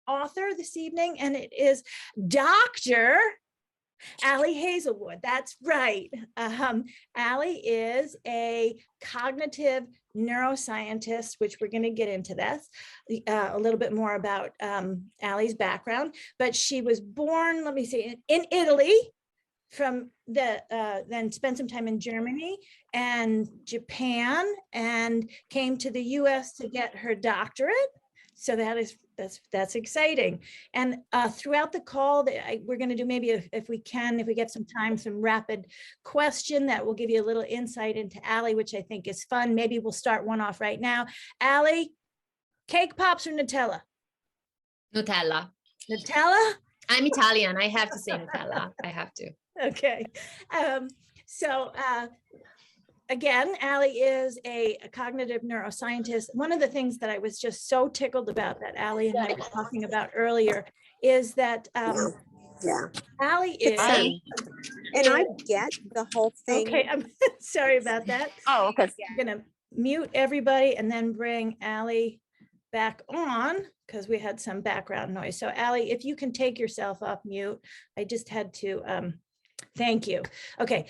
author this evening, and it is Dr. Ali Hazelwood. That's right. Ali is a cognitive neuroscientist, which we're going to get into this a little bit more about Ali's background. But she was born, let me see, in Italy, from then spent some time in Germany and Japan, and came to the US to get her doctorate. So that's exciting. And throughout the call, we're going to do, maybe if we get some time, some rapid question that will give you a little insight into Ali, which I think is fun. Maybe we'll start one off right now. Ali, cake pops or Nutella? Nutella. Nutella? I'm Italian. I have to say Nutella. I have to. Okay. Again, Ali is a cognitive neuroscientist. One of the things that I was just so tickled about that Ali and I were talking about earlier is that Ali is... and I get the whole thing. Okay, I'm sorry about that. Oh, okay. I'm going to mute everybody and then bring Ali back on because we had some background noise. So Ali, if you can take yourself off mute, I just had to... thank you. Okay.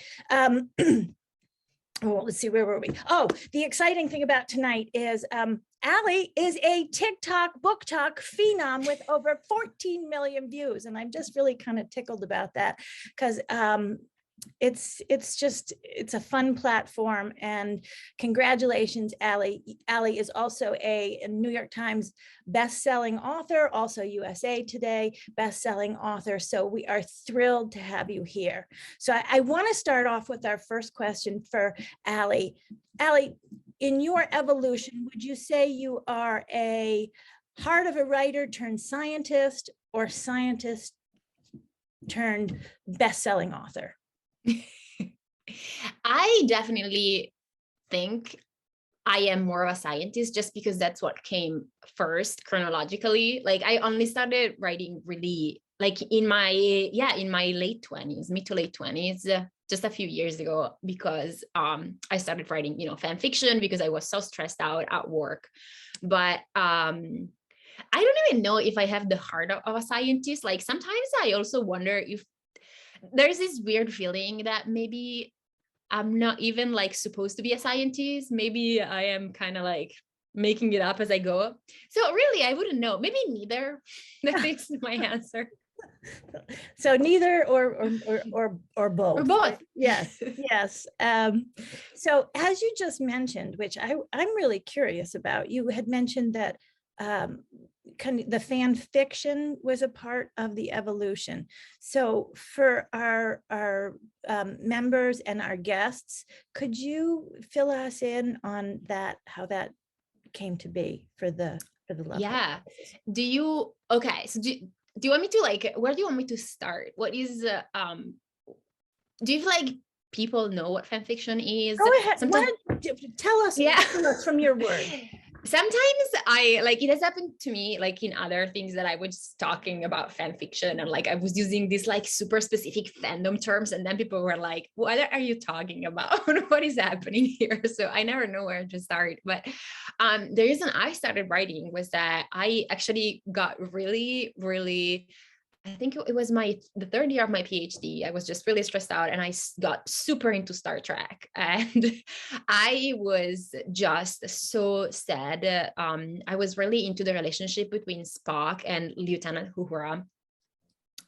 Well, let's see, where were we? Oh, the exciting thing about tonight is Ali is a TikTok book talk phenom with over 14 million views. And I'm just really kind of tickled about that because it's a fun platform. And congratulations, Ali. Ali is also a New York Times best-selling author, also USA Today best-selling author. So we are thrilled to have you here. So I want to start off with our first question for Ali. Ali, in your evolution, would you say you are a heart of a writer turned scientist, or scientist turned best-selling author? I definitely think I am more of a scientist just because that's what came first chronologically. Like I only started writing really like in my late 20s, mid to late 20s, just a few years ago, because I started writing, fan fiction because I was so stressed out at work. But I don't even know if I have the heart of a scientist. Like sometimes I also wonder if there's this weird feeling that maybe I'm not even like supposed to be a scientist. Maybe I am kind of like making it up as I go. So really, I wouldn't know. Maybe neither. That is my answer. So neither or both. Or both. Yes, yes. So as you just mentioned, which I'm really curious about, you had mentioned that kind of the fan fiction was a part of the evolution. So for our members and our guests, could you fill us in on that, how that came to be for the love? Yeah. Do you want me to, like, where do you want me to start? What is do you feel like people know what fan fiction is? Go ahead. Tell us from your word. Sometimes it has happened to me, like in other things that I was talking about fan fiction, and like I was using these like super specific fandom terms, and then people were like, what are you talking about? What is happening here? So I never know where to start. But the reason I started writing was that I actually got really, really, I think it was the third year of my PhD. I was just really stressed out and I got super into Star Trek, and I was just so sad. I was really into the relationship between Spock and Lieutenant Uhura,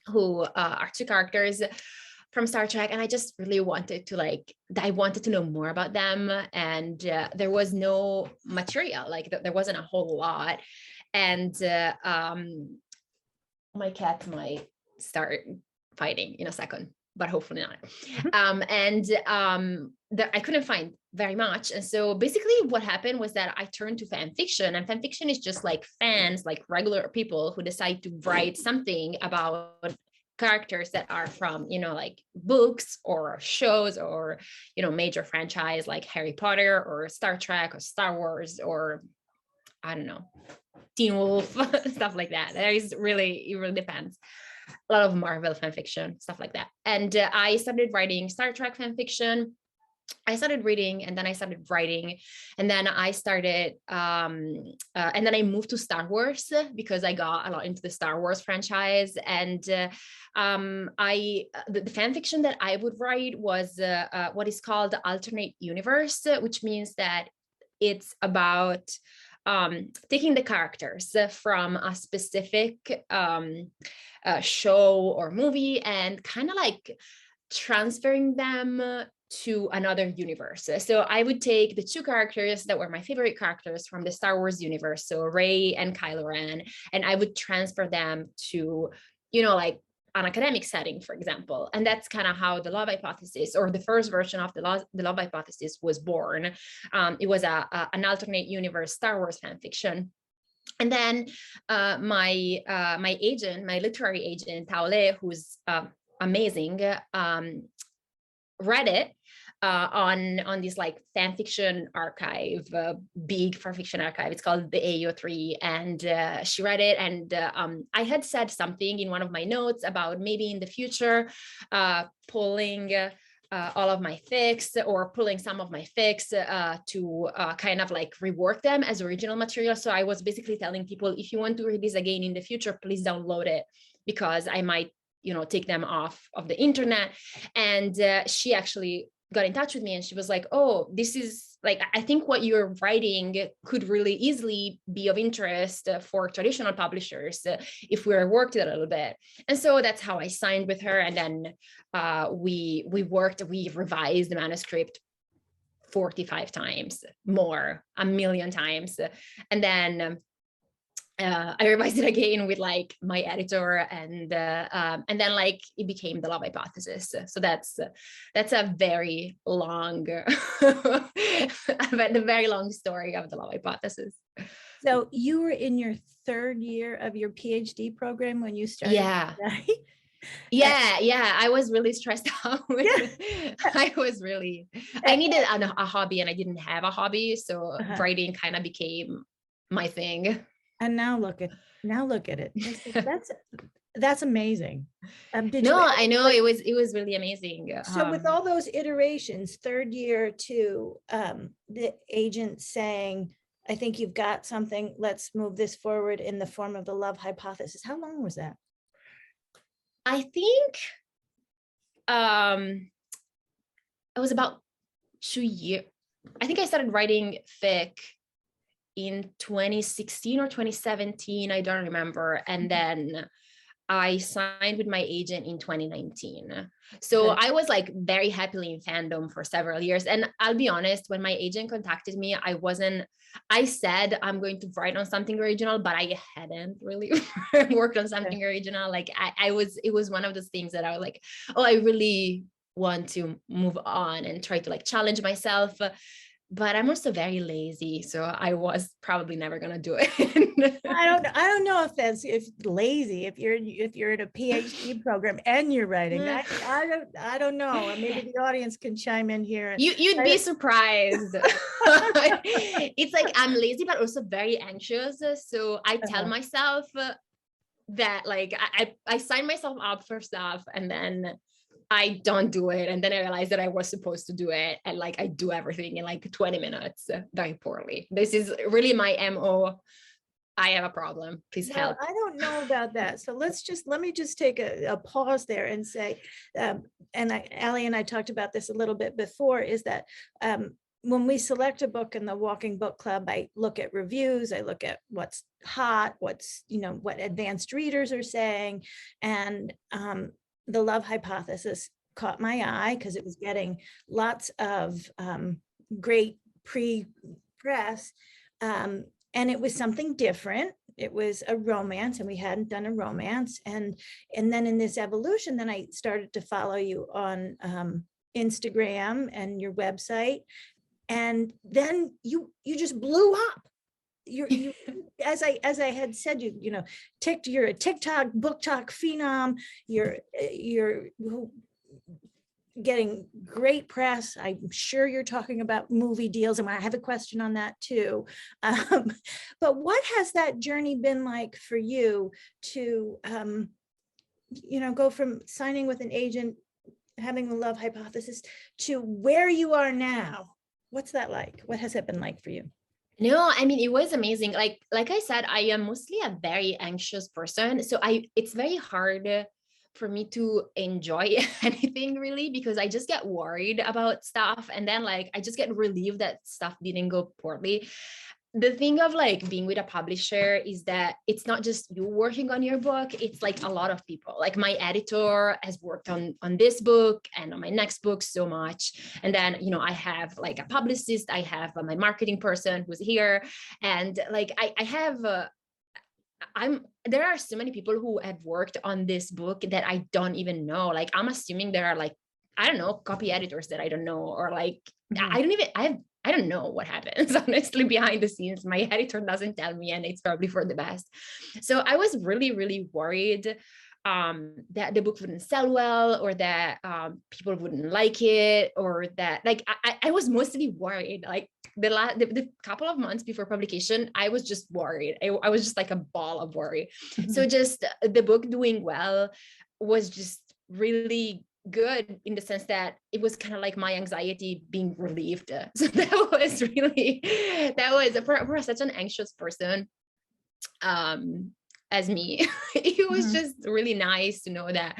who are two characters from Star Trek. And I just really wanted to know more about them. And there was no material, like there wasn't a whole lot. And my cat might start fighting in a second, but hopefully not. I couldn't find very much. And so basically what happened was that I turned to fan fiction, and fan fiction is just like fans, like regular people who decide to write something about characters that are from, like books or shows or, major franchise like Harry Potter or Star Trek or Star Wars or I don't know, Teen Wolf, stuff like that. It really depends. A lot of Marvel fan fiction, stuff like that. And I started writing Star Trek fan fiction. I started reading, and then I started writing, and then I started, and then I moved to Star Wars because I got a lot into the Star Wars franchise. And the fan fiction that I would write was what is called the alternate universe, which means that it's about taking the characters from a specific show or movie and kind of like transferring them to another universe. So I would take the two characters that were my favorite characters from the Star Wars universe, so Rey and Kylo Ren, and I would transfer them to, you know, like an academic setting, for example. And that's kind of how the love hypothesis, or the first version of the love hypothesis, was born. It was an alternate universe Star Wars fan fiction. And then my agent, my literary agent, Taole, who's amazing, read it on this like fan fiction archive, big fan fiction archive. It's called the AO3, and she read it, and I had said something in one of my notes about maybe in the future pulling all of my fics, or pulling some of my fics to kind of like rework them as original material. So I was basically telling people, if you want to read this again in the future, please download it, because I might, you know, take them off of the internet. And she actually got in touch with me, and she was like, oh, this is like, I think what you're writing could really easily be of interest for traditional publishers if we worked it a little bit. And so that's how I signed with her. And then we revised the manuscript 45 times, more, a million times. And then I revised it again with like my editor, and then like it became the love hypothesis. So that's a very long, the very long story of the love hypothesis. So you were in your third year of your PhD program when you started. Yeah. Right? Yeah. I was really stressed out. I needed a hobby, and I didn't have a hobby. So writing kind of became my thing. And now look at it. That's amazing. I know it was really amazing. So with all those iterations, third year to the agent saying, I think you've got something, let's move this forward in the form of the love hypothesis. How long was that? I think it was about 2 years. I think I started writing fic in 2016 or 2017, I don't remember. And then I signed with my agent in 2019. So I was like very happily in fandom for several years. And I'll be honest, when my agent contacted me, I said I'm going to write on something original, but I hadn't really worked on something original. Like it was one of those things that I was like, oh, I really want to move on and try to like challenge myself. But I'm also very lazy, so I was probably never gonna do it. I don't know if lazy, if you're in a PhD program and you're writing. I don't know. Maybe the audience can chime in here. You'd be surprised. It's like I'm lazy, but also very anxious. So I tell myself that like I sign myself up for stuff, and then I don't do it. And then I realized that I was supposed to do it. And like, I do everything in like 20 minutes very poorly. This is really my MO. I have a problem. Please help. I don't know about that. So let me just take a pause there and say, Ali and I talked about this a little bit before, is that when we select a book in the Walking Book Club, I look at reviews, I look at what's hot, what advanced readers are saying. And the love hypothesis caught my eye because it was getting lots of great pre-press, and it was something different. It was a romance, and we hadn't done a romance. And then in this evolution, then I started to follow you on Instagram and your website, and then you just blew up. You as I had said, you're a TikTok book talk phenom. You're getting great press. I'm sure you're talking about movie deals, and I have a question on that too. But what has that journey been like for you to go from signing with an agent having the love hypothesis to where you are now. What's that like? What has that been like for you? No, I mean, it was amazing. Like I said, I am mostly a very anxious person. So it's very hard for me to enjoy anything really, because I just get worried about stuff. And then like, I just get relieved that stuff didn't go poorly. The thing of like being with a publisher is that it's not just you working on your book, it's like a lot of people. Like my editor has worked on this book and on my next book so much. And then, you know, I have like a publicist, I have my marketing person who's here. And like, I have, there are so many people who have worked on this book that I don't even know. Like, I'm assuming there are like, I don't know, copy editors that I don't know, or like, I don't know what happens, honestly, behind the scenes. My editor doesn't tell me, and it's probably for the best. So I was really, really worried that the book wouldn't sell well, or that people wouldn't like it, or that like, I was mostly worried. Like the couple of months before publication, I was just worried. I was just like a ball of worry. So just the book doing well was just really good in the sense that it was kind of like my anxiety being relieved. So that was really, that was for such an anxious person as me, it was just really nice to know that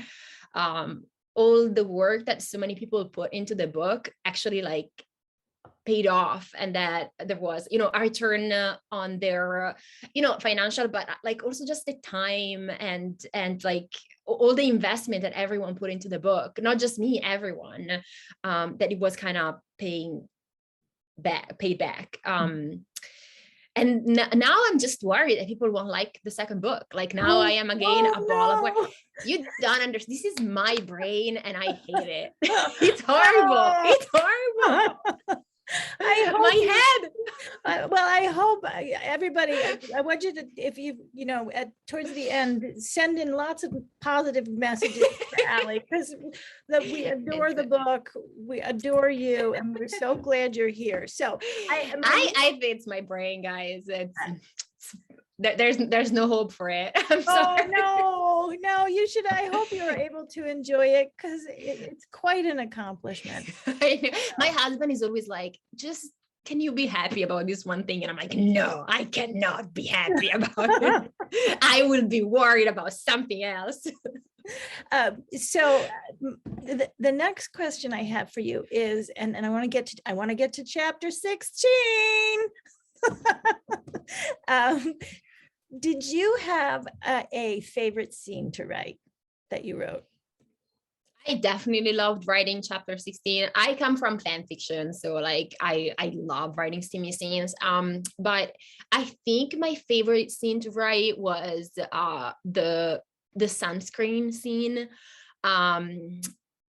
all the work that so many people put into the book actually like paid off, and that there was, you know, a return on their, you know, financial, but like also just the time and like all the investment that everyone put into the book, not just me, everyone, that it was kind of paid back. And now I'm just worried that people won't like the second book. Like now I am again a ball of work. You don't understand. This is my brain and I hate it. It's horrible. It's horrible. I hope my head. Well, I hope everybody, I want you to, if you know, towards the end, send in lots of positive messages for Ali, because we adore the book, we adore you, and we're so glad you're here. So I think it's my brain, guys. There's no hope for it. I'm sorry. No, you should. I hope you're able to enjoy it, because it's quite an accomplishment. My husband is always like, just, can you be happy about this one thing? And I'm like, no, I cannot be happy about it. I will be worried about something else. So the next question I have for you is, and I want to get to chapter 16. Did you have a favorite scene to write that you wrote? I definitely loved writing chapter 16. I come from fan fiction, so like I love writing steamy scenes. But I think my favorite scene to write was the sunscreen scene.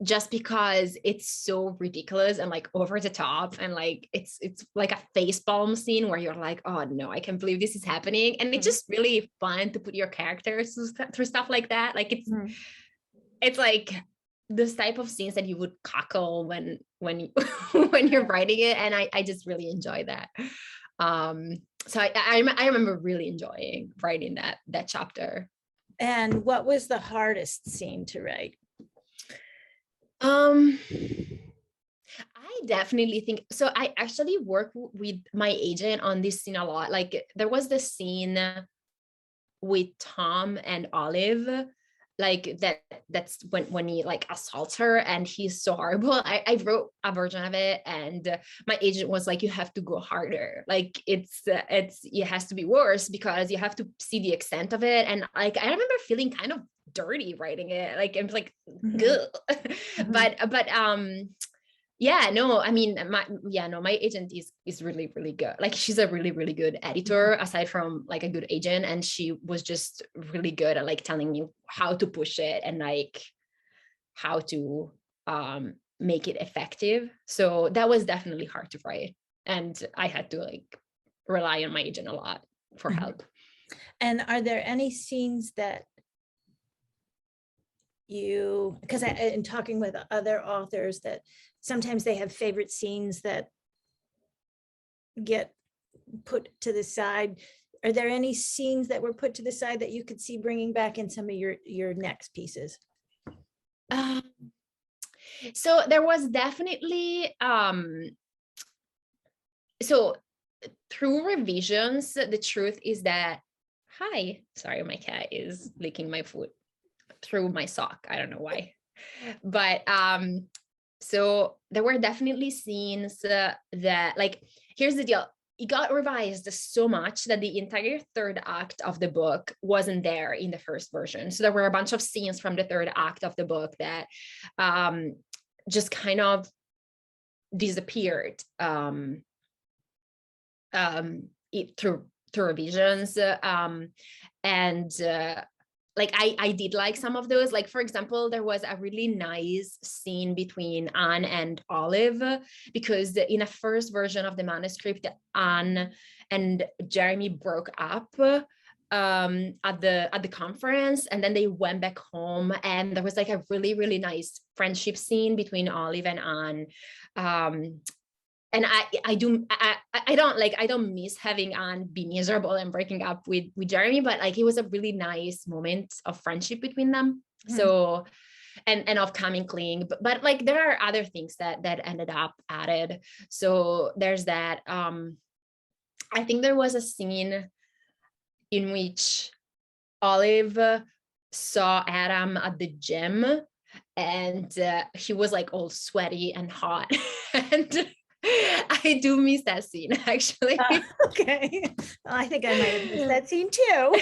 Just because it's so ridiculous and like over the top, and like it's like a facepalm scene where you're like, oh no, I can't believe this is happening. And it's just really fun to put your characters through stuff like that. Like it's like this type of scenes that you would cackle when you're writing it, and I just really enjoy that. So I remember really enjoying writing that chapter. And what was the hardest scene to write? I definitely think so. I actually work with my agent on this scene a lot. Like there was this scene with Tom and Olive, like that's when he like assaults her and he's so horrible. I wrote a version of it, and my agent was like, you have to go harder. Like it has to be worse, because you have to see the extent of it. And like I remember feeling kind of dirty writing it. Like I'm like, but yeah, no, I mean, my agent is really, really good. Like she's a really, really good editor, aside from like a good agent. And she was just really good at like telling me how to push it and like how to make it effective. So that was definitely hard to write. And I had to like rely on my agent a lot for help. And are there any scenes that because in talking with other authors, that sometimes they have favorite scenes that get put to the side. Are there any scenes that were put to the side that you could see bringing back in some of your next pieces? So there was definitely, so through revisions, the truth is that, hi, sorry, my cat is licking my foot through my sock. I don't know why. But so there were definitely scenes that, like, here's the deal. It got revised so much that the entire third act of the book wasn't there in the first version. So there were a bunch of scenes from the third act of the book that just kind of disappeared through revisions. Like I did like some of those. Like, for example, there was a really nice scene between Anne and Olive, because in a first version of the manuscript, Anne and Jeremy broke up at the conference, and then they went back home, and there was like a really, really nice friendship scene between Olive and Anne. And I don't miss having Anne be miserable and breaking up with Jeremy, but like it was a really nice moment of friendship between them. So and of coming clean, but like there are other things that ended up added. So there's that. I think there was a scene in which Olive saw Adam at the gym, and he was like all sweaty and hot. And I do miss that scene, actually. Okay. Well, I think I might have missed that scene too.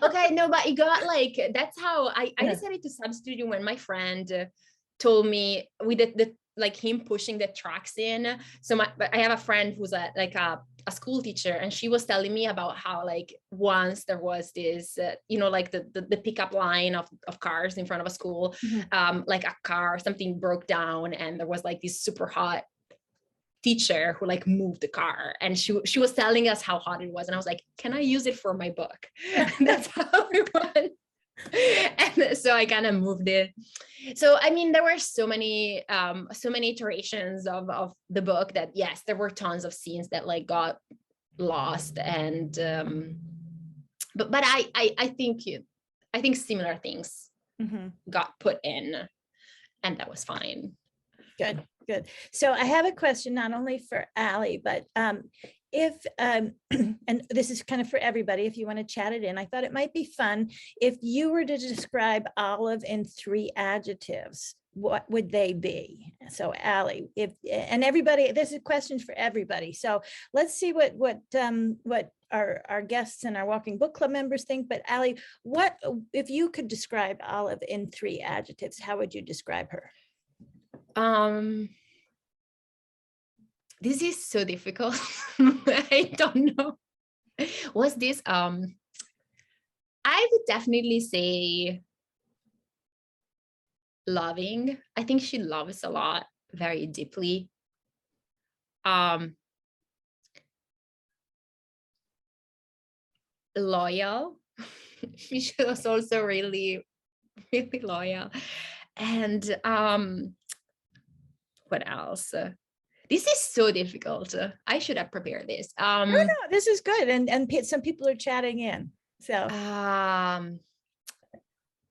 Okay, no, but it got like, that's how I decided to substitute when my friend told me with the like him pushing the tracks in. So I have a friend who's a school teacher, and she was telling me about how like once there was this, like the pickup line of cars in front of a school, like a car, something broke down, and there was like this super hot teacher who like moved the car, and she was telling us how hot it was, and I was like, can I use it for my book? That's how it went. And so I kind of moved it. So I mean, there were so many iterations of the book that, yes, there were tons of scenes that like got lost, and but I think similar things got put in, and that was fine. Good. So I have a question not only for Ali, but if, and this is kind of for everybody, if you want to chat it in, I thought it might be fun if you were to describe Olive in 3 adjectives, what would they be? So Ali, and everybody, this is questions for everybody. So let's see what our guests and our Walking Book Club members think. But Ali, what if you could describe Olive in 3 adjectives? How would you describe her? This is so difficult. I don't know. Was this I would definitely say loving. I think she loves a lot, very deeply. Loyal. She was also really, really loyal. And what else? This is so difficult. I should have prepared this. No, this is good. And some people are chatting in. So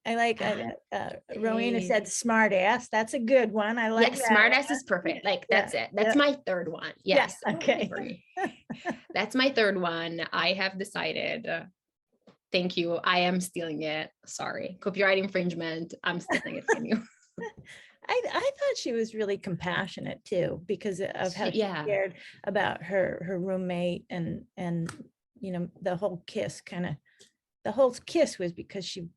I like Rowena said smart ass. That's a good one. I like that. Smart ass is perfect. Like that's it. That's my third one. Yes. Yeah, okay. That's my third one. I have decided. Thank you. I am stealing it. Sorry. Copyright infringement. I'm stealing it from you. I thought she was really compassionate too, because of how she cared about her roommate, and the whole kiss was because she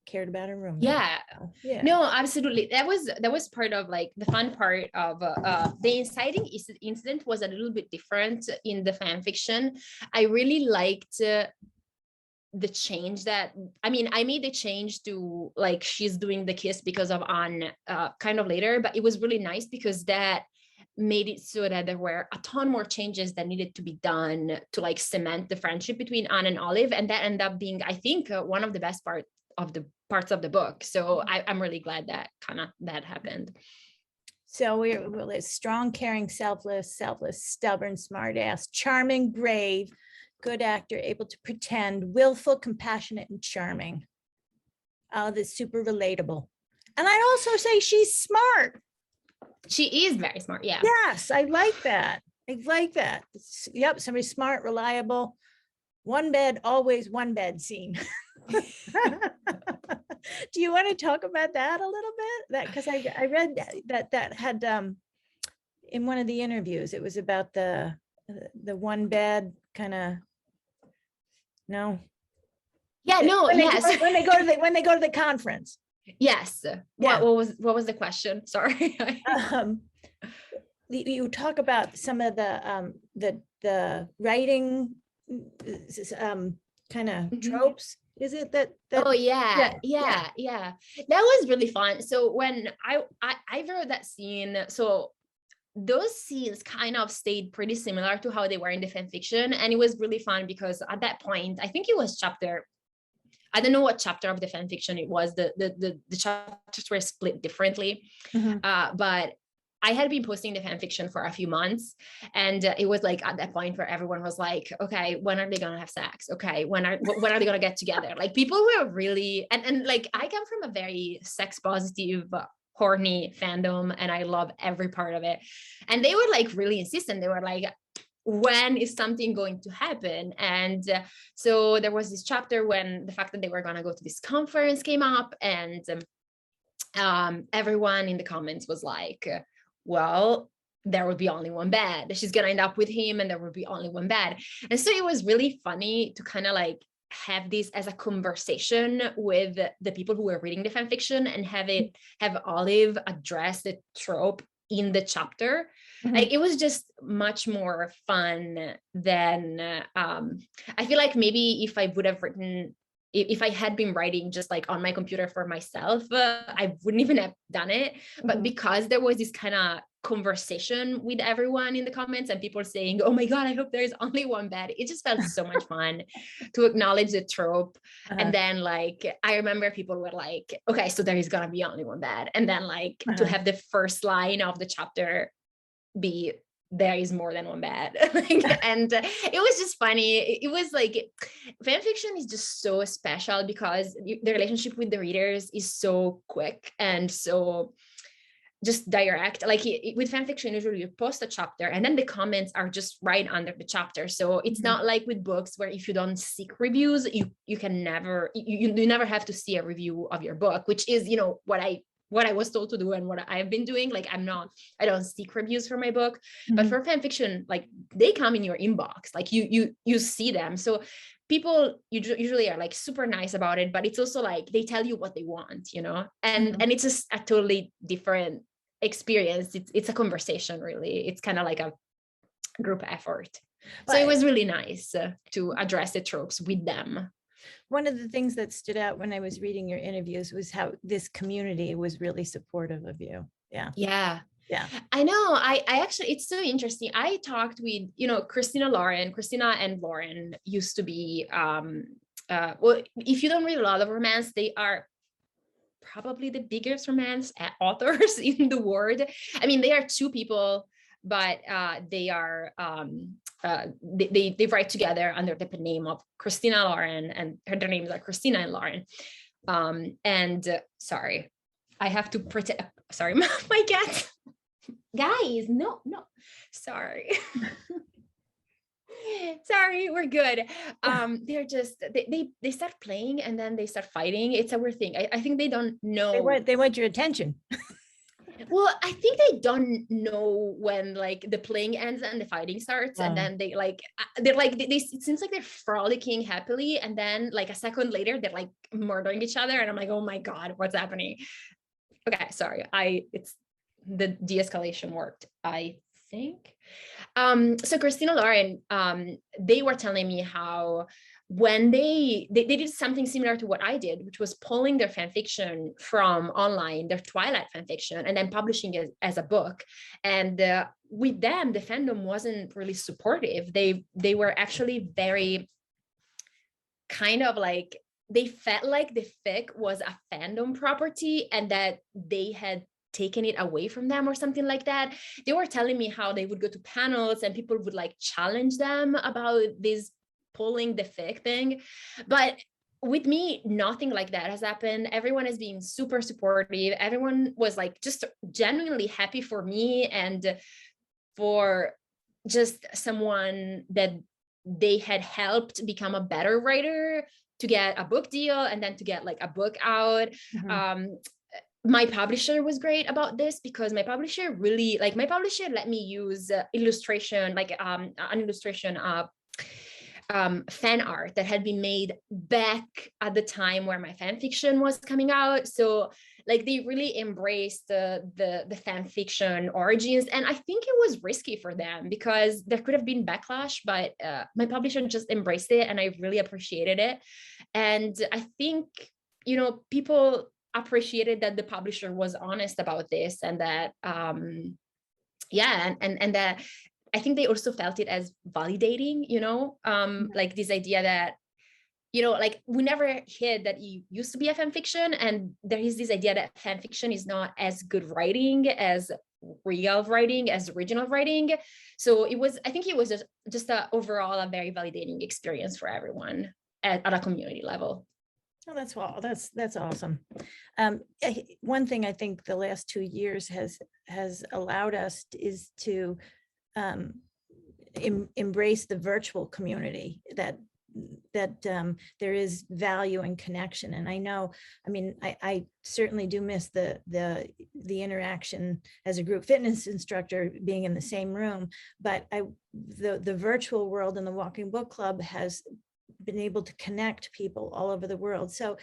cared about her roommate. Yeah. No, absolutely. That was part of like the fun part of the inciting incident was a little bit different in the fan fiction. I really liked the change that, I mean, I made the change to like she's doing the kiss because of Anne kind of later, but it was really nice because that made it so that there were a ton more changes that needed to be done to like cement the friendship between Anne and Olive, and that ended up being, I think, one of the best parts of the book. So I'm really glad that that happened. So we're strong, caring, selfless, stubborn, smart ass, charming, brave, good actor, able to pretend, willful, compassionate, and charming. All of this super relatable. And I'd also say she's smart. She is very smart. Yeah. Yes, I like that. I like that. Yep, somebody smart, reliable, one bed, always one bed scene. Do you want to talk about that a little bit? That because I read that had in one of the interviews, it was about the one bed kind of, no. Yeah, no, When yes. when they go to the conference. Yes. Yeah. What was the question? Sorry. You talk about some of the writing kind of tropes. Is it that Oh yeah, yeah. that was really fun. So when I wrote that scene, so those scenes kind of stayed pretty similar to how they were in the fan fiction, and it was really fun because at that point, I think it was chapter, I don't know what chapter of the fan fiction it was. The chapters were split differently, but I had been posting the fan fiction for a few months, and it was like at that point where everyone was like, okay, when are they gonna have sex? Okay, when are they gonna get together? Like people were really, and like I come from a very sex positive, horny fandom, and I love every part of it. And they were like really insistent. They were like, when is something going to happen? And so there was this chapter when the fact that they were gonna go to this conference came up, and everyone in the comments was like, well, there will be only one bed. She's gonna end up with him and there will be only one bed. And so it was really funny to kind of like have this as a conversation with the people who were reading the fan fiction and have Olive address the trope in the chapter. Like it was just much more fun than I feel like maybe if I would have written, if I had been writing just like on my computer for myself, I wouldn't even have done it. But because there was this kind of conversation with everyone in the comments and people saying, oh my God, I hope there's only one bed. It just felt so much fun to acknowledge the trope. And then like, I remember people were like, okay, so there is gonna be only one bed. And then like to have the first line of the chapter be, there is more than one bed. And it was just funny. It was like, fan fiction is just so special because the relationship with the readers is so quick and so just direct. Like with fan fiction, usually you post a chapter and then the comments are just right under the chapter. So it's not like with books where if you don't seek reviews, you can never, you never have to see a review of your book, which is, you know, what I was told to do and what I've been doing. Like I don't seek reviews for my book, but for fan fiction, like they come in your inbox, like you see them. So people usually are like super nice about it, but it's also like they tell you what they want, you know, and it's just a totally different experience. It's a conversation, really. It's kind of like a group effort. So it was really nice to address the tropes with them. One of the things that stood out when I was reading your interviews was how this community was really supportive of you. Yeah. I know. I actually, it's so interesting. I talked with, you know, Christina and Lauren used to be, well, if you don't read a lot of romance, they are probably the biggest romance authors in the world. I mean, they are two people, but they are they write together under the name of Christina Lauren, and their names are Christina and Lauren. And sorry, I have to pretend. Sorry, my cat. Guys, no, sorry. Sorry, we're good. They're just they start playing and then they start fighting. It's a weird thing. I think they don't know. They want your attention. Well, I think they don't know when like the playing ends and the fighting starts, and then they're like it seems like they're frolicking happily, and then like a second later they're like murdering each other, and I'm like, oh my God, what's happening? Okay, sorry. It's the de-escalation worked, I think. So Christina Lauren, they were telling me how when they did something similar to what I did, which was pulling their fan fiction from online, their Twilight fan fiction, and then publishing it as a book. And with them, the fandom wasn't really supportive. They were actually very kind of like, they felt like the fic was a fandom property and that they had taken it away from them or something like that. They were telling me how they would go to panels and people would like challenge them about this pulling the fic thing. But with me, nothing like that has happened. Everyone has been super supportive. Everyone was like just genuinely happy for me and for just someone that they had helped become a better writer, to get a book deal and then to get like a book out. My publisher was great about this, because my publisher let me use illustration, like an illustration of fan art that had been made back at the time where my fan fiction was coming out. So like they really embraced the fan fiction origins, and I think it was risky for them because there could have been backlash, but my publisher just embraced it, and I really appreciated it. And I think, you know, people appreciated that the publisher was honest about this, and that and that I think they also felt it as validating, you know, like this idea that, you know, like we never hid that you used to be a fan fiction, and there is this idea that fan fiction is not as good writing as real writing, as original writing. So I think it was just overall a very validating experience for everyone at a community level. Oh, that's awesome. One thing I think the last 2 years has allowed us is to embrace the virtual community, that there is value and connection. And I know, I mean, I certainly do miss the interaction as a group fitness instructor, being in the same room, but the virtual world and the Walking Book Club has been able to connect people all over the world. So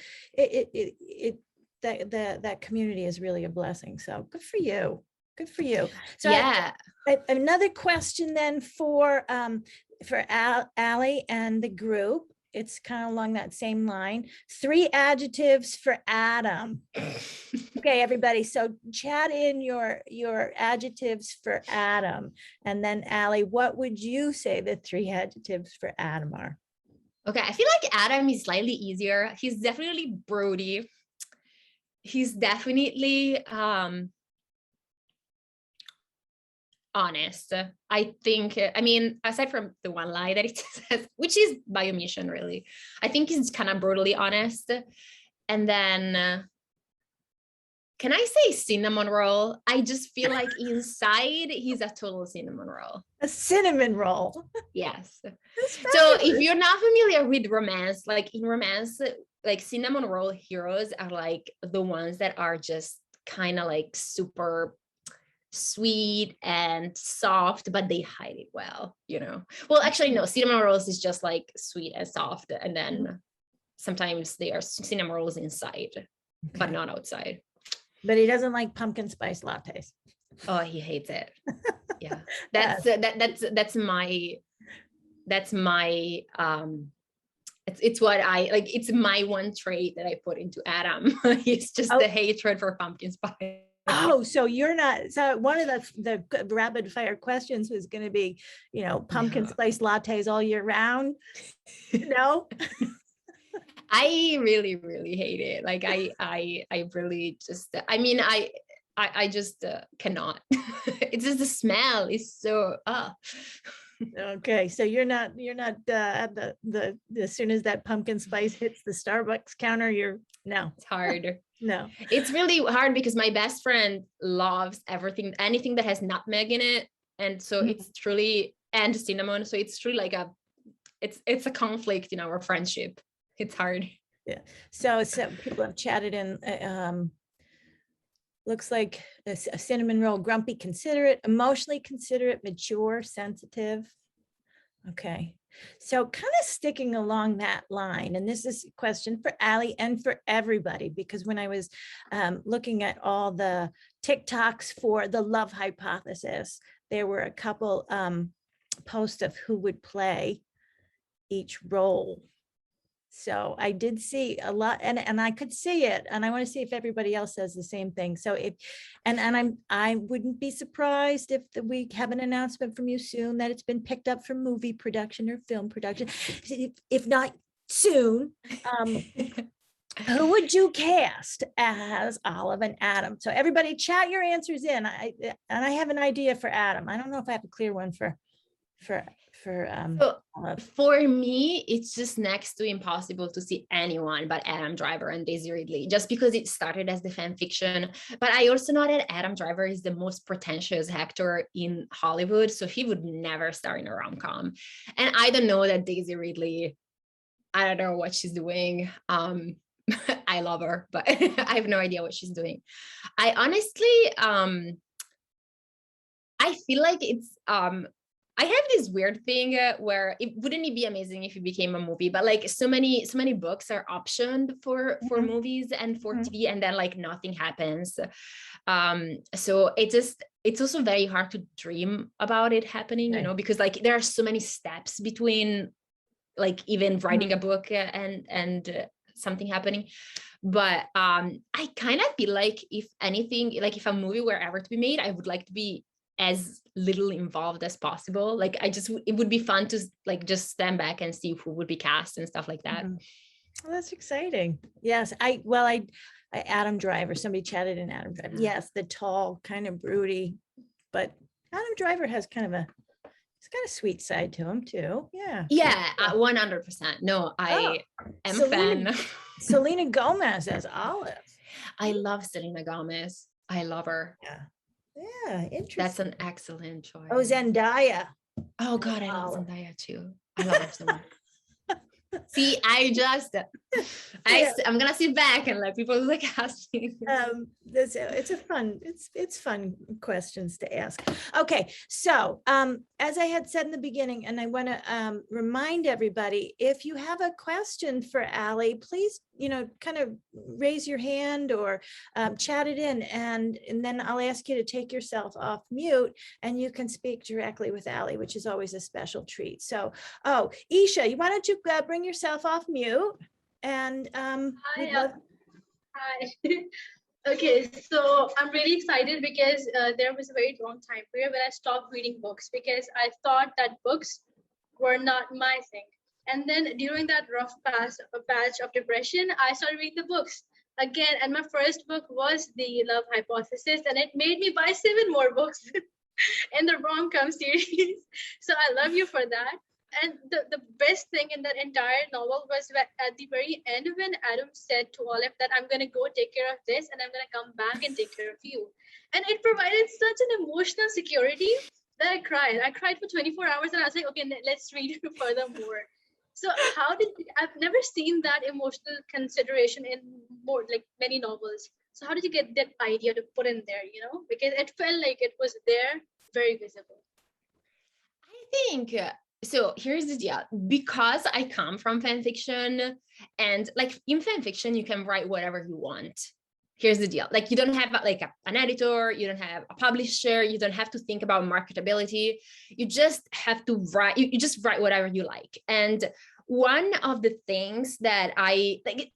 that community is really a blessing. So good for you. Good for you. So yeah. Another question then for Ali and the group. It's kind of along that same line. 3 adjectives for Adam. Okay, everybody. So chat in your adjectives for Adam. And then Ali, what would you say the 3 adjectives for Adam are? Okay, I feel like Adam is slightly easier. He's definitely broody. He's definitely honest. I think, I mean, aside from the one lie that it says, which is by omission, really, I think he's kind of brutally honest. And then, can I say cinnamon roll? I just feel like inside he's a total cinnamon roll. A cinnamon roll. Yes. So if you're not familiar with romance, like in romance, like cinnamon roll heroes are like the ones that are just kind of like super sweet and soft, but they hide it well, you know. Well, actually, no, cinnamon rolls is just like sweet and soft, and then sometimes they are cinnamon rolls inside, but not outside. But he doesn't like pumpkin spice lattes. Oh, he hates it. Yeah, that's my it's what I like. It's my one trait that I put into Adam. It's just the hatred for pumpkin spice. Oh, so you're not, so one of the rapid fire questions was going to be, you know, pumpkin spice lattes all year round. No. I really, really hate it. Like I really just, I mean, I just cannot. It's just the smell is so, Okay, so you're not at the as soon as that pumpkin spice hits the Starbucks counter, no. It's hard. No, it's really hard because my best friend loves anything that has nutmeg in it, and so it's truly, and cinnamon. So it's truly like it's a conflict in our friendship. It's hard. Yeah. So people have chatted in. Looks like a cinnamon roll, grumpy, considerate, emotionally considerate, mature, sensitive. Okay. So kind of sticking along that line, and this is a question for Ali and for everybody, because when I was looking at all the TikToks for the love hypothesis, there were a couple posts of who would play each role. So I did see a lot, and I could see it, and I want to see if everybody else says the same thing. So I wouldn't be surprised if we have an announcement from you soon that it's been picked up for movie production or film production. If not soon, who would you cast as Olive and Adam? So everybody chat your answers in. I have an idea for Adam. I don't know if I have a clear one for So Olive? for me, it's just next to impossible to see anyone but Adam Driver and Daisy Ridley, just because it started as the fan fiction. But I also know that Adam Driver is the most pretentious actor in Hollywood, so he would never star in a rom-com. And I don't know that Daisy Ridley, I don't know what she's doing. I love her, but I have no idea what she's doing. I honestly, I feel like it's I have this weird thing where wouldn't it be amazing if it became a movie, but like so many books are optioned for movies and for TV, and then like nothing happens. So it's also very hard to dream about it happening, you know, because like there are so many steps between like even writing a book and something happening. But I kind of feel like if anything, like if a movie were ever to be made, I would like to be as little involved as possible. Like it would be fun to like just stand back and see who would be cast and stuff like that. Well, that's exciting. Yes, I Adam Driver, somebody chatted in Adam Driver. Yes, the tall, kind of broody, but Adam Driver has kind of he's got a sweet side to him too. Yeah. Yeah, 100%. No, I am a fan. Selena Gomez as Olive. I love Selena Gomez. I love her. Yeah, interesting. That's an excellent choice. Oh, Zendaya. Oh God, I love Zendaya too. I love her so much. See, I'm gonna sit back and let people like ask me. It's fun questions to ask. Okay, so as I had said in the beginning, and I want to remind everybody, if you have a question for Ali, please, kind of raise your hand or chat it in, and then I'll ask you to take yourself off mute, and you can speak directly with Ali, which is always a special treat. So, Isha, why don't you bring yourself off mute? And Hi. Okay, so I'm really excited because there was a very long time period when I stopped reading books because I thought that books were not my thing. And then during that rough patch of depression, I started reading the books again. And my first book was The Love Hypothesis, and it made me buy 7 more books in the rom-com series. So I love you for that. And the best thing in that entire novel was at the very end when Adam said to Olive that I'm going to go take care of this and I'm going to come back and take care of you. And it provided such an emotional security that I cried. I cried for 24 hours and I was like, okay, let's read furthermore. So I've never seen that emotional consideration in more like many novels. So how did you get that idea to put in there, because it felt like it was there, very visible. I think... So here's the deal, because I come from fan fiction, and like in fan fiction, you can write whatever you want. Here's the deal. Like you don't have like an editor, you don't have a publisher, you don't have to think about marketability. You just have to write, you just write whatever you like. And one of the things that I think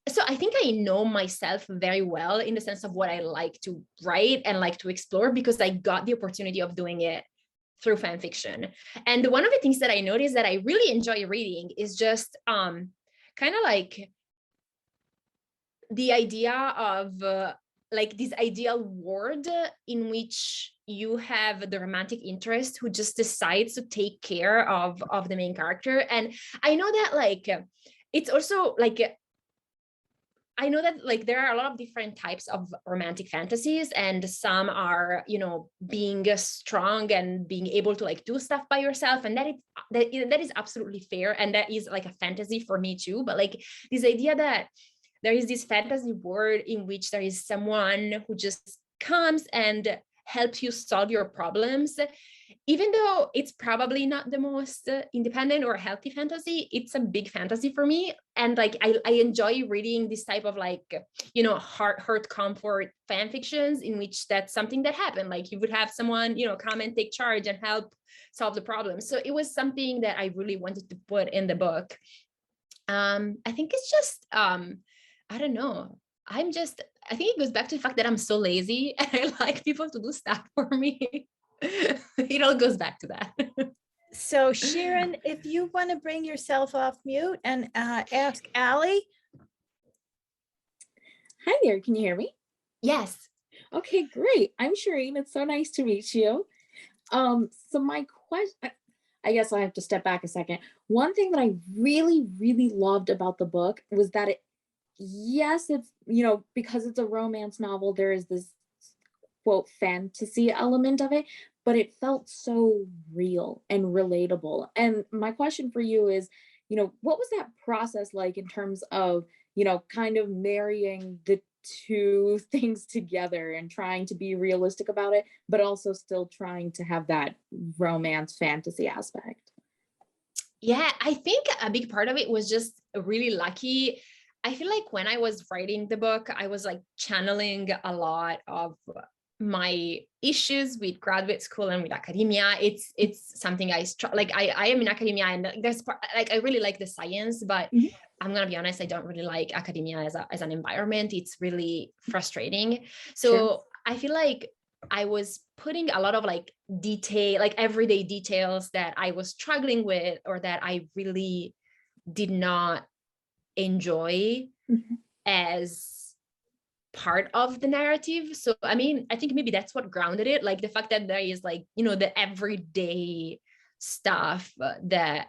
I know myself very well in the sense of what I like to write and like to explore, because I got the opportunity of doing it through fan fiction. And one of the things that I noticed that I really enjoy reading is just kind of like the idea of like this ideal world in which you have the romantic interest who just decides to take care of the main character. And I know that like it's also like I know that like there are a lot of different types of romantic fantasies, and some are, being strong and being able to like do stuff by yourself, and that is absolutely fair, and that is like a fantasy for me too. But like this idea that there is this fantasy world in which there is someone who just comes and helps you solve your problems, even though it's probably not the most independent or healthy fantasy, it's a big fantasy for me. And like I enjoy reading this type of like, heart comfort fan fictions in which that's something that happened. Like you would have someone, come and take charge and help solve the problem. So it was something that I really wanted to put in the book. I think it's just, I don't know. I think it goes back to the fact that I'm so lazy and I like people to do stuff for me. It all goes back to that. So Sharon, if you want to bring yourself off mute and ask Ali. Hi there, can you hear me? Yes. Okay, great. I'm Shireen. It's so nice to meet you. So my question, I guess I have to step back a second. One thing that I really, really loved about the book was that yes, it's, because it's a romance novel, there is this quote fantasy element of it, but it felt so real and relatable. And my question for you is, what was that process like in terms of, kind of marrying the two things together and trying to be realistic about it, but also still trying to have that romance fantasy aspect? Yeah, I think a big part of it was just really lucky. I feel like when I was writing the book, I was like channeling a lot of my issues with graduate school and with academia. It's something I am in academia, and there's like I really like the science, but I'm gonna be honest, I don't really like academia as an environment. It's really frustrating. So Sure. I feel like I was putting a lot of like detail, like everyday details that I was struggling with or that I really did not enjoy as part of the narrative. So I mean, I think maybe that's what grounded it, like the fact that there is like, the everyday stuff that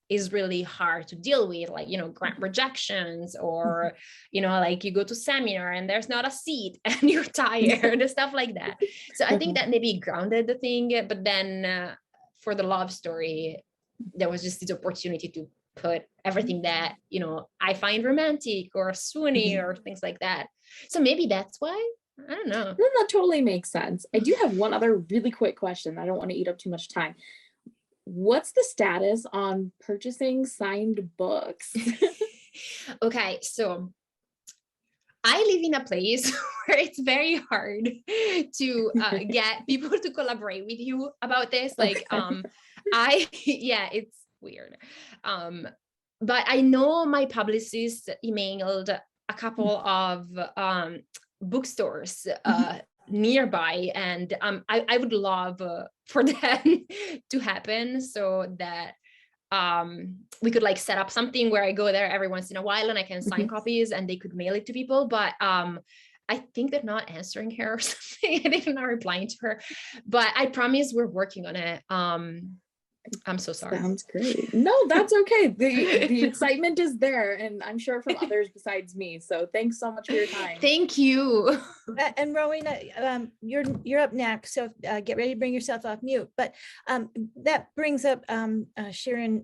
is really hard to deal with, like, grant rejections, or like you go to seminar and there's not a seat and you're tired and stuff like that. So I think that maybe grounded the thing. But then for the love story, there was just this opportunity to put everything that I find romantic or swoony or things like that. So maybe that's why. I don't know. That totally makes sense. I do have one other really quick question. I don't want to eat up too much time. What's the status on purchasing signed books? Okay, so I live in a place where it's very hard to get people to collaborate with you about this. Like, it's weird. But I know my publicist emailed a couple of bookstores nearby, and I would love for that to happen, so that we could like set up something where I go there every once in a while and I can sign copies and they could mail it to people. But I think they're not answering her or something. They're not replying to her, but I promise we're working on it. I'm so sorry. Sounds great. No, that's okay. The excitement is there, and I'm sure from others besides me. So thanks so much for your time. Thank you. And Rowena, you're up next. So get ready to bring yourself off mute. But that brings up Sharon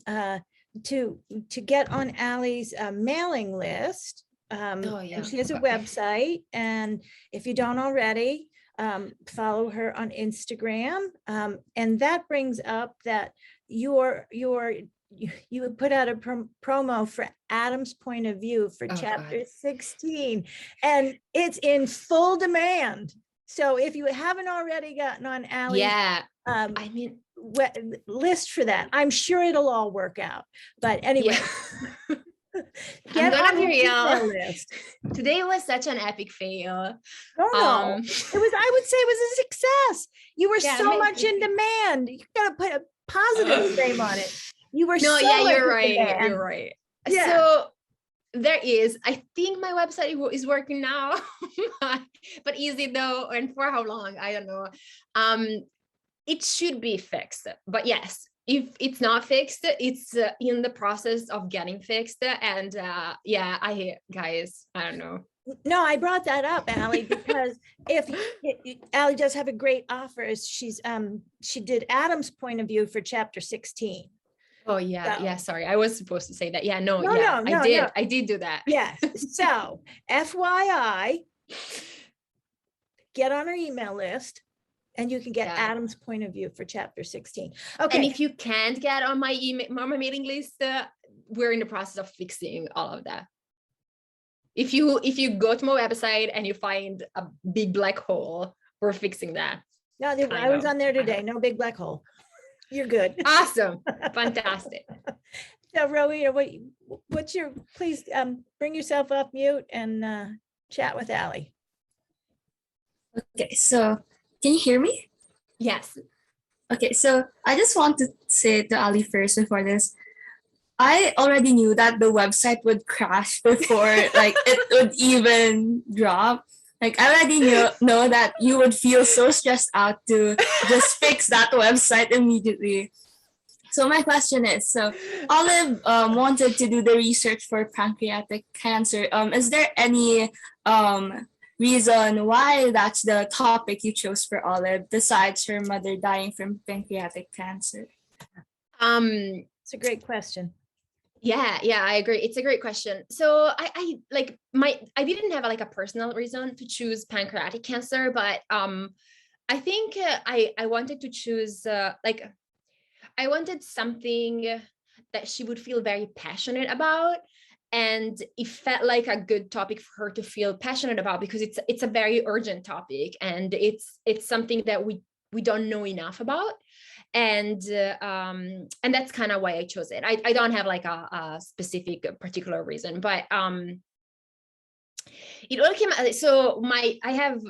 to get on Ali's mailing list. And she has a website, and if you don't already, follow her on Instagram. And that brings up that you would put out a promo for Adam's Point of View for chapter 16, and it's in full demand. So if you haven't already gotten on Ali, list for that, I'm sure it'll all work out. But anyway, I'm gonna be real. Today was such an epic fail. No, I would say it was a success. You were so much in demand. You gotta put a positive frame on it. You were you're right. You're right. Yeah. So there is, I think my website is working now, but is it though? And for how long? I don't know. It should be fixed, but yes, if it's not fixed, it's in the process of getting fixed. And I don't know. No, I brought that up, Ali, because Ali does have a great offer. She did Adam's Point of View for chapter 16. Oh yeah, sorry, I was supposed to say that. I did do that. Yes. So FYI, get on our email list and you can get Adam's Point of View for chapter 16. Okay. And if you can't get on my mailing list, we're in the process of fixing all of that. If you go to my website and you find a big black hole, we're fixing that. No, I was on there today. No big black hole. You're good. Awesome. Fantastic. So Rowena, please bring yourself off mute and chat with Ali. Okay, so can you hear me? Yes. Okay, so I just want to say to Ali first before this. I already knew that the website would crash before like it would even drop. Like I already know that you would feel so stressed out to just fix that website immediately. So my question is, so Olive wanted to do the research for pancreatic cancer. Is there any reason why that's the topic you chose for Olive, besides her mother dying from pancreatic cancer? It's a great question. Yeah, I agree. It's a great question. So I like I didn't have like a personal reason to choose pancreatic cancer, but I think I wanted to choose I wanted something that she would feel very passionate about, and it felt like a good topic for her to feel passionate about, because it's a very urgent topic, and it's something that we don't know enough about. And that's kind of why I chose it. I don't have like a specific particular reason, but it all came out. So I have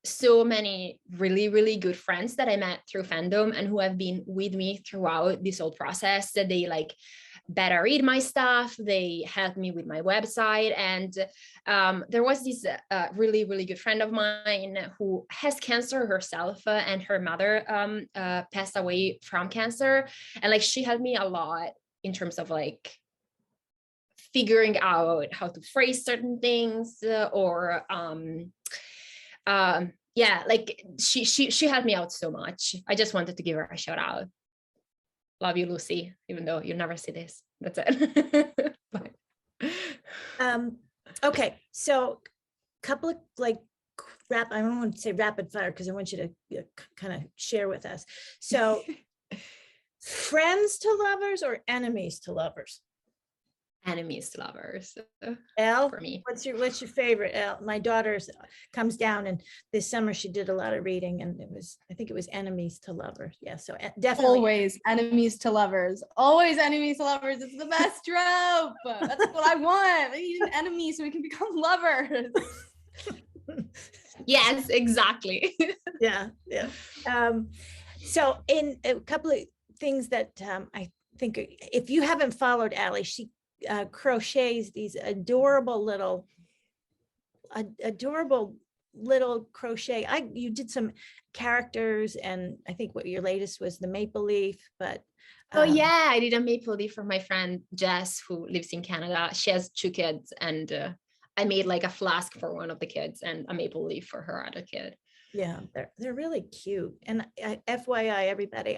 so many really good friends that I met through fandom and who have been with me throughout this whole process. That they like better read my stuff, they helped me with my website, and there was this really good friend of mine who has cancer herself, and her mother passed away from cancer, and like she helped me a lot in terms of like figuring out how to phrase certain things, or yeah, like she helped me out so much. I just wanted to give her a shout out. Love you, Lucy, even though you never see this. That's it. But. Okay, so couple of like I don't want to say rapid fire because I want you to kind of share with us. So friends to lovers or enemies to lovers? Enemies to lovers. Elle, for me. What's your favorite? Elle, my daughter comes down, and this summer she did a lot of reading, and I think it was enemies to lovers. Yeah, so definitely always enemies to lovers. Always enemies to lovers. It's the best trope. That's what I want. We need an enemy so we can become lovers. Yes, exactly. yeah. So in a couple of things that I think, if you haven't followed Ali, she crochets these adorable little crochet. You did some characters, and I think what your latest was the maple leaf, but oh yeah, I did a maple leaf for my friend Jess, who lives in Canada. She has 2 kids, and I made like a flask for one of the kids and a maple leaf for her other kid. Yeah, they're really cute. And FYI, everybody,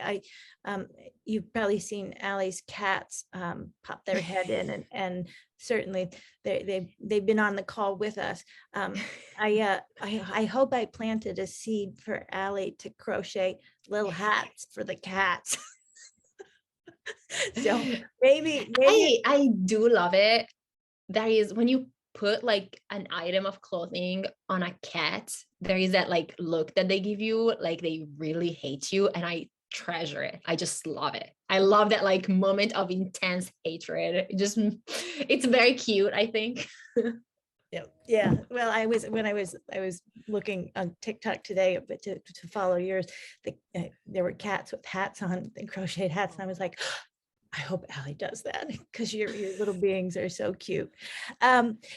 you've probably seen Ali's cats pop their head in, and certainly they've been on the call with us. I hope I planted a seed for Ali to crochet little hats for the cats. So maybe I do love it. That is, when you put like an item of clothing on a cat, there is that like look that they give you, like they really hate you, and I treasure it. I just love it. I love that like moment of intense hatred. It's very cute, I think. Yeah. Well, I was looking on TikTok today, but to follow yours, there were cats with hats on, and crocheted hats, and I was like, I hope Ali does that, because your little beings are so cute.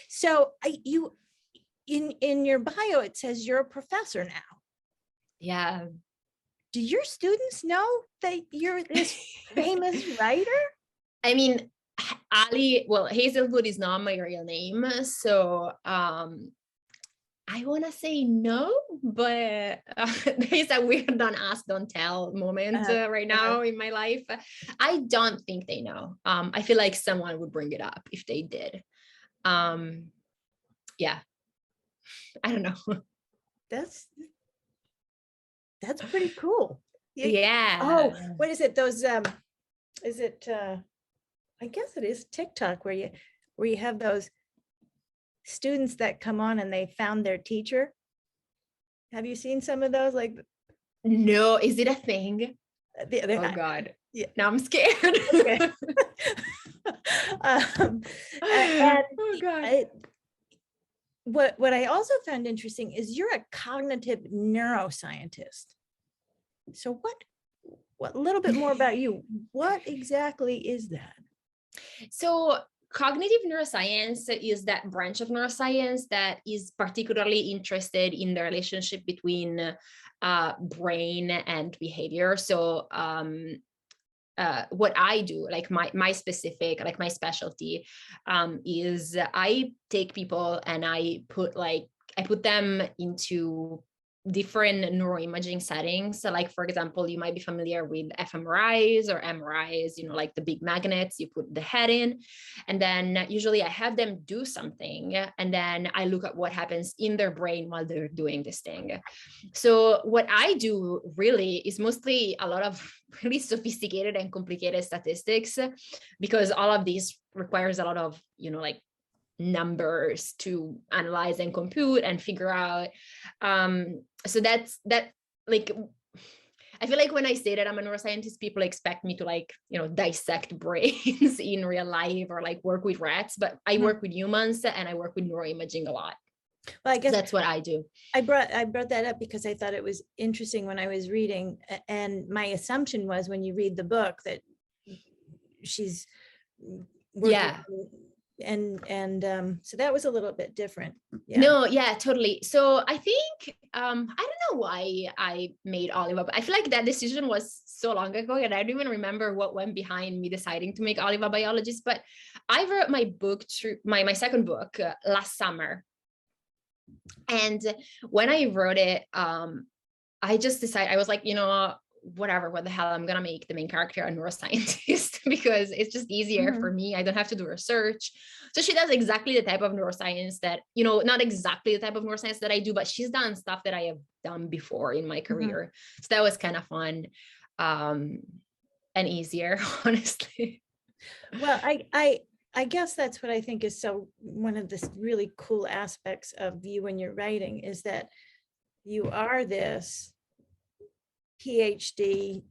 So you in your bio, it says you're a professor now. Yeah. Do your students know that you're this famous writer? I mean, Ali, well, Hazelwood is not my real name, so I want to say no, but there's a weird don't ask, don't tell moment right now in my life. I don't think they know. I feel like someone would bring it up if they did. Yeah, I don't know. That's pretty cool. Yeah. Oh, what is it? Those is it? I guess it is TikTok where you have those students that come on and they found their teacher. Have you seen some of those? Like, no, is it a thing? Oh God. Yeah. Now I'm scared. Okay. Oh God. What I also found interesting is you're a cognitive neuroscientist. So what a little bit more about you. What exactly is that? So cognitive neuroscience is that branch of neuroscience that is particularly interested in the relationship between brain and behavior. So what I do, like my specific, like my specialty, is I take people and I put them into different neuroimaging settings. So like, for example, you might be familiar with fMRIs or MRIs, you know, like the big magnets, you put the head in, and then usually I have them do something, and then I look at what happens in their brain while they're doing this thing. So what I do really is mostly a lot of really sophisticated and complicated statistics, because all of these requires a lot of, you know, like numbers to analyze and compute and figure out. So that's like, I feel like when I say that I'm a neuroscientist, people expect me to, like, you know, dissect brains in real life or like work with rats, but I work with humans and I work with neuroimaging a lot. Well, I guess that's what I do. I brought that up because I thought it was interesting when I was reading, and my assumption was when you read the book that she's working, Yeah. And so that was a little bit different. Yeah. No, yeah, totally. So I think I don't know why I made Oliva, but I feel like that decision was so long ago, and I don't even remember what went behind me deciding to make Oliva biologist. But I wrote my book through my second book last summer, and when I wrote it, I just decided, I was like, you know, whatever, what the hell, I'm gonna make the main character a neuroscientist because it's just easier for me. I don't have to do research. So she does exactly the type of neuroscience that, you know, not exactly the type of neuroscience that I do, but she's done stuff that I have done before in my career. So that was kind of fun, and easier, honestly. Well, I guess that's what I think is so one of the really cool aspects of you when you're writing is that you are this PhD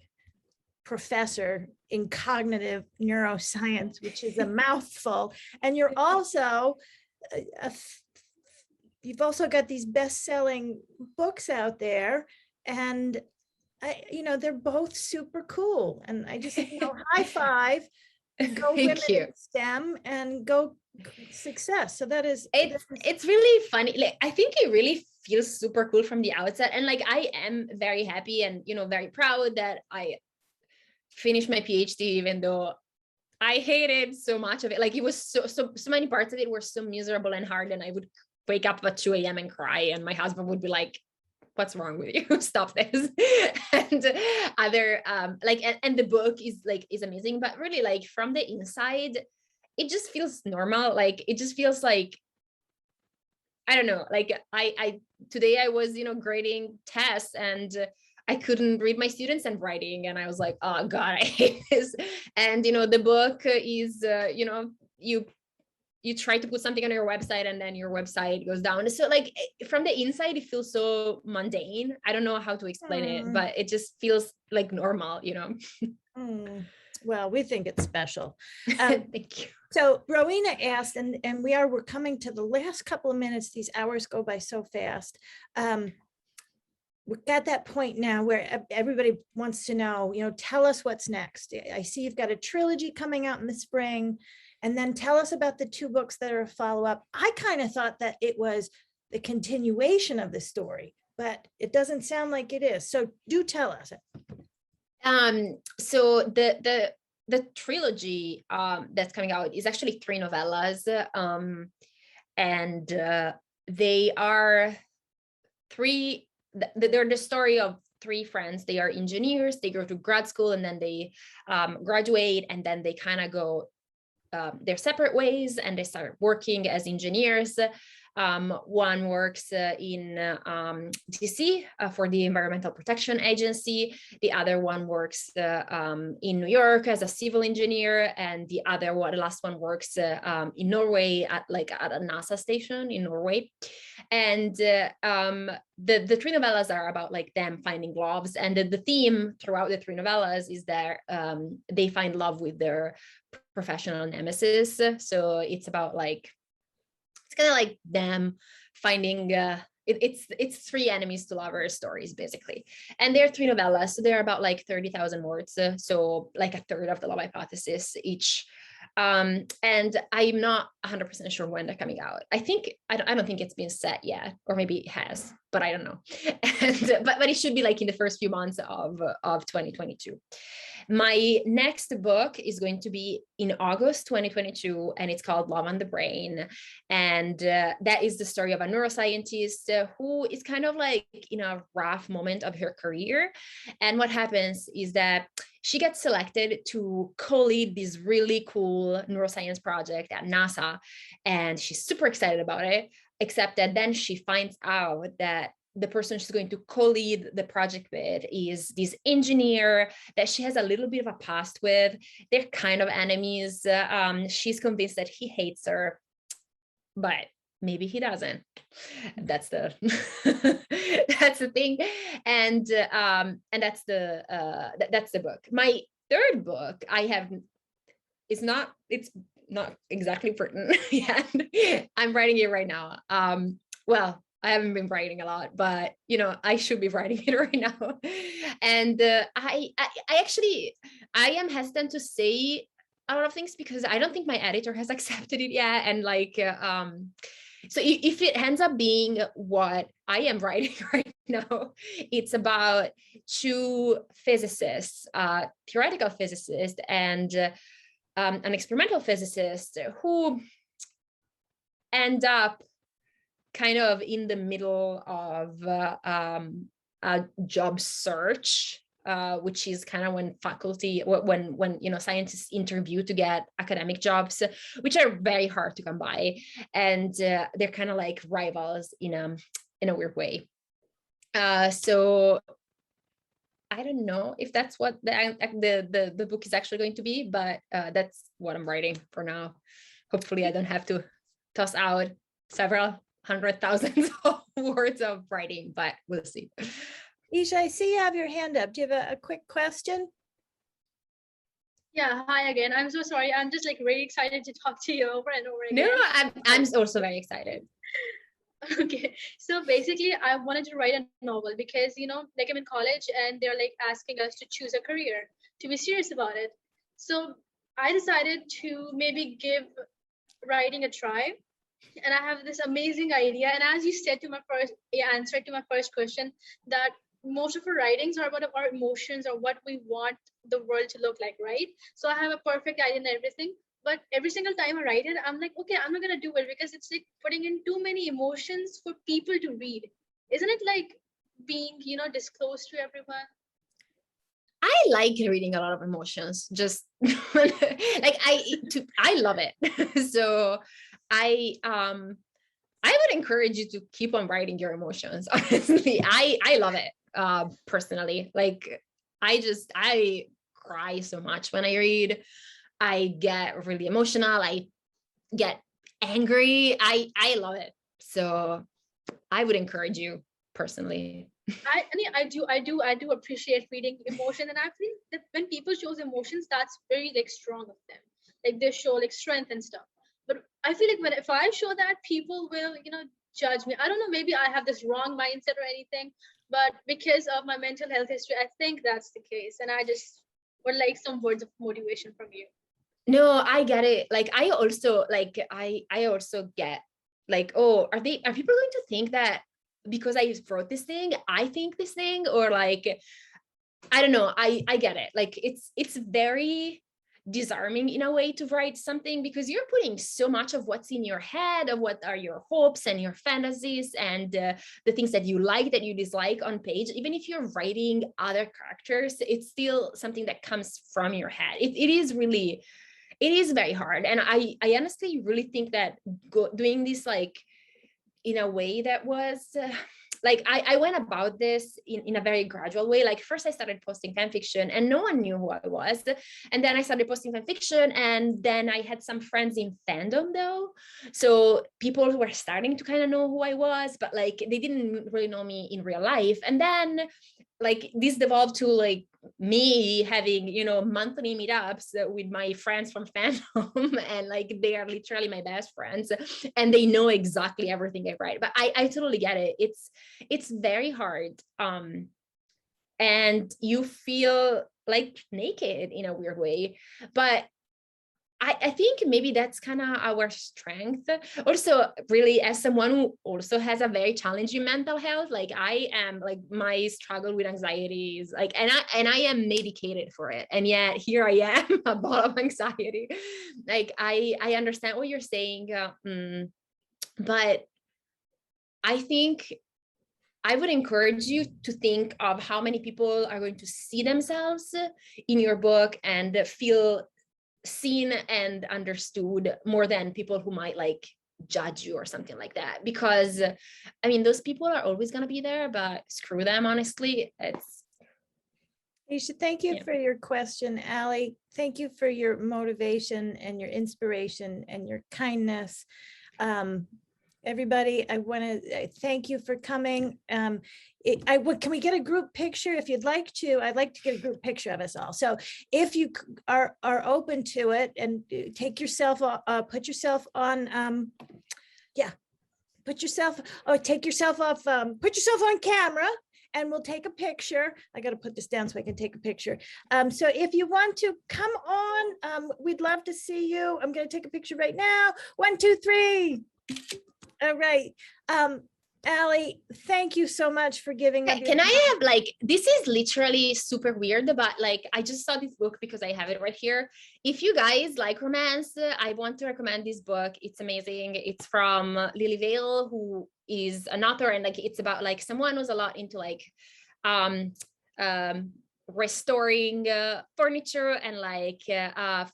professor in cognitive neuroscience, which is a mouthful, and you're also you've also got these best-selling books out there, and you know, they're both super cool, and I just, you know, high five, go women in STEM and go success. So that is, it's really funny. Like, I think it really feels super cool from the outset, and like I am very happy and, you know, very proud that I finished my PhD, even though I hated so much of it. Like, it was so many parts of it were so miserable and hard, and I would wake up at 2 a.m. and cry, and my husband would be like, what's wrong with you? Stop this. And other and the book is amazing, but really, like, from the inside, it just feels normal. Like, it just feels like, I don't know, like I today I was, you know, grading tests, and I couldn't read my students' handwriting, and I was like, oh God, I hate this. And, you know, the book is, you know, you try to put something on your website and then your website goes down. So like, from the inside, it feels so mundane. I don't know how to explain it, but it just feels like normal, you know? Well, we think it's special. Thank you. So Rowena asked, and we're coming to the last couple of minutes. These hours go by so fast. We're at that point now where everybody wants to know, you know, tell us what's next. I see you've got a trilogy coming out in the spring, and then tell us about the 2 books that are a follow-up. I kind of thought that it was the continuation of the story, but it doesn't sound like it is. So do tell us. So the trilogy that's coming out is actually 3 novellas, and they are they're the story of 3 friends. They are engineers, they go to grad school, and then they graduate, and then they kind of go their separate ways, and they start working as engineers. One works in DC for the Environmental Protection Agency. The other one works in New York as a civil engineer, and the last one works in Norway at a NASA station in Norway. And the 3 novellas are about like them finding loves, and the theme throughout the 3 novellas is that they find love with their professional nemesis. So it's about like, it's kind of like them finding it's 3 enemies to lovers stories basically, and they're 3 novellas, so they're about like 30,000 words, so like a third of the Love Hypothesis each. And I'm not 100% sure when they're coming out. I don't think it's been set yet, or maybe it has, but I don't know. And but it should be like in the first few months of 2022. My next book is going to be in August 2022, and it's called Love on the Brain. And that is the story of a neuroscientist who is kind of like in a rough moment of her career. And what happens is that she gets selected to co-lead this really cool neuroscience project at NASA. And she's super excited about it, except that then she finds out that the person she's going to co-lead the project with is this engineer that she has a little bit of a past with. They're kind of enemies. She's convinced that he hates her, but maybe he doesn't. That's the that's the thing, and that's the book. My third book it's not exactly written yet. I'm writing it right now. Well, I haven't been writing a lot, but I should be writing it right now. And I am hesitant to say a lot of things because I don't think my editor has accepted it yet. And so if it ends up being what I am writing right now, it's about two physicists, theoretical physicists and an experimental physicist who end up kind of in the middle of a job search, which is kind of when scientists interview to get academic jobs, which are very hard to come by, and they're kind of like rivals in a weird way. So I don't know if that's what the book is actually going to be, but that's what I'm writing for now. Hopefully, I don't have to toss out several 100,000 words of writing, but we'll see. Isha, I see you have your hand up. Do you have a quick question? Yeah, hi again. I'm so sorry. I'm just like really excited to talk to you over and over again. No, I'm also very excited. Okay, so basically I wanted to write a novel because like I'm in college and they're like asking us to choose a career, to be serious about it. So I decided to maybe give writing a try. And I have this amazing idea. And as you said to my answer to my first question, that most of our writings are about our emotions or what we want the world to look like, right? So I have a perfect idea and everything. But every single time I write it, I'm like, okay, I'm not going to do it because it's like putting in too many emotions for people to read. Isn't it like being, disclosed to everyone? I like reading a lot of emotions, just like I love it. So I would encourage you to keep on writing your emotions. Honestly, I love it personally. Like I cry so much when I read. I get really emotional. I get angry. I love it. So I would encourage you personally. I do appreciate reading emotion, and I feel that when people shows emotions, that's very like strong of them. Like they show like strength and stuff. But I feel like if I show that, people will judge me. I don't know, maybe I have this wrong mindset or anything, but because of my mental health history, I think that's the case. And I just would like some words of motivation from you. No, I get it. Like I also get like, oh, are people going to think that because I wrote this thing, I think this thing, or like, I don't know. I get it. Like it's very disarming in a way to write something because you're putting so much of what's in your head, of what are your hopes and your fantasies and the things that you like, that you dislike on page. Even if you're writing other characters, it's still something that comes from your head. It is very hard. And I honestly really think that doing this like in a way that was like I went about this in a very gradual way. Like first I started posting fan fiction and no one knew who I was. And then I started posting fan fiction, and then I had some friends in fandom though. So people were starting to kind of know who I was, but like they didn't really know me in real life. And then like this devolved to like me having monthly meetups with my friends from fandom and like they are literally my best friends and they know exactly everything I write. But I totally get it. It's very hard and you feel like naked in a weird way, but I think maybe that's kind of our strength. Also, really, as someone who also has a very challenging mental health, like I am, like my struggle with anxiety is like, and I am medicated for it, and yet here I am, a ball of anxiety. Like I understand what you're saying, but I think I would encourage you to think of how many people are going to see themselves in your book and feel seen and understood more than people who might like judge you or something like that. Because I mean, those people are always going to be there, but screw them, honestly. Aisha, thank you for your question. Ali, thank you for your motivation and your inspiration and your kindness. Everybody, I want to thank you for coming. Can we get a group picture if you'd like to? I'd like to get a group picture of us all. So if you are open to it, and take yourself, put yourself on, take yourself off, put yourself on camera, and we'll take a picture. I got to put this down so I can take a picture. So if you want to come on, we'd love to see you. I'm going to take a picture right now. 1, 2, 3. All right. Ali, thank you so much for giving up. Can I have like, this is literally super weird, but like, I just saw this book because I have it right here. If you guys like romance, I want to recommend this book. It's amazing. It's from Lily Vale, who is an author, and like, it's about like someone who's a lot into like, restoring furniture and like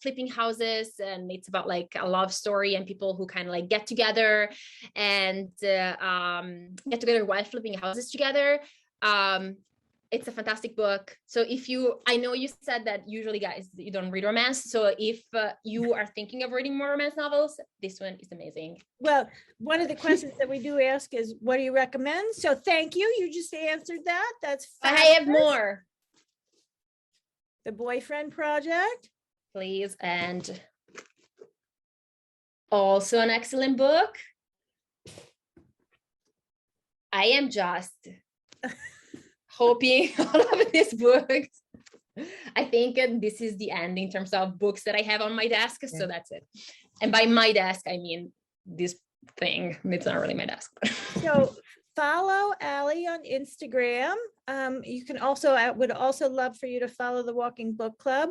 flipping houses, and it's about like a love story and people who kind of like get together while flipping houses together. It's a fantastic book. So I know you said that usually guys, you don't read romance, so if you are thinking of reading more romance novels, this one is amazing. Well, one of the questions that we do ask is, what do you recommend? So thank you. You just answered that. That's fabulous. I have more. The Boyfriend Project, please. And also an excellent book. I am just hoping all of these books. I think this is the end in terms of books that I have on my desk. So that's it. And by my desk, I mean this thing. It's not really my desk. So follow Ali on Instagram. You can also, I would also love for you to follow the Walking Book Club.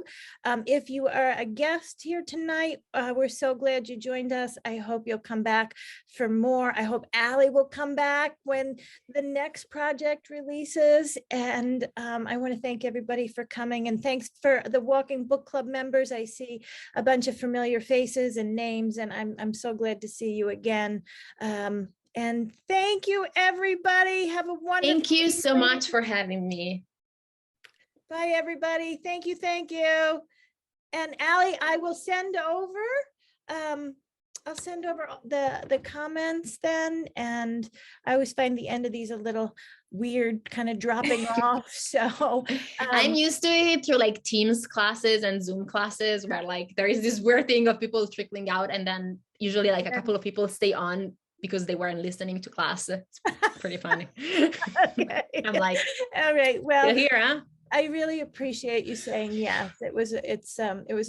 If you are a guest here tonight, we're so glad you joined us. I hope you'll come back for more. I hope Ali will come back when the next project releases. And I want to thank everybody for coming, and thanks for the Walking Book Club members. I see a bunch of familiar faces and names, and I'm so glad to see you again. And thank you, everybody. Have a wonderful Thank you so evening. much for having me. Bye, everybody. Thank you. Thank you. And Ali, I will send over, I'll send over the comments then. And I always find the end of these a little weird, kind of dropping off. So I'm used to it through like Teams classes and Zoom classes where like there is this weird thing of people trickling out, and then usually like a couple of people stay on because they weren't listening to class. It's pretty funny. Okay. I'm like, all right. Well, you're here, huh? I really appreciate you saying yes. It was a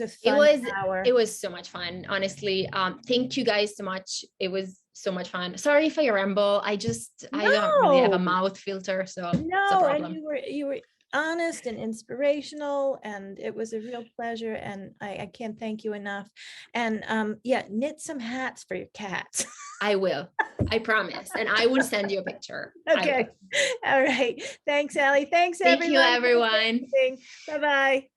fun hour. It was so much fun, honestly. Thank you guys so much. It was so much fun. Sorry if I ramble. I don't really have a mouth filter, so it's a problem. And you were honest and inspirational, and it was a real pleasure, and I can't thank you enough. And knit some hats for your cats. I will, I promise, and I will send you a picture. Okay. All right. Thanks, Ali. Thanks, everyone. Thank you, everyone. Bye-bye.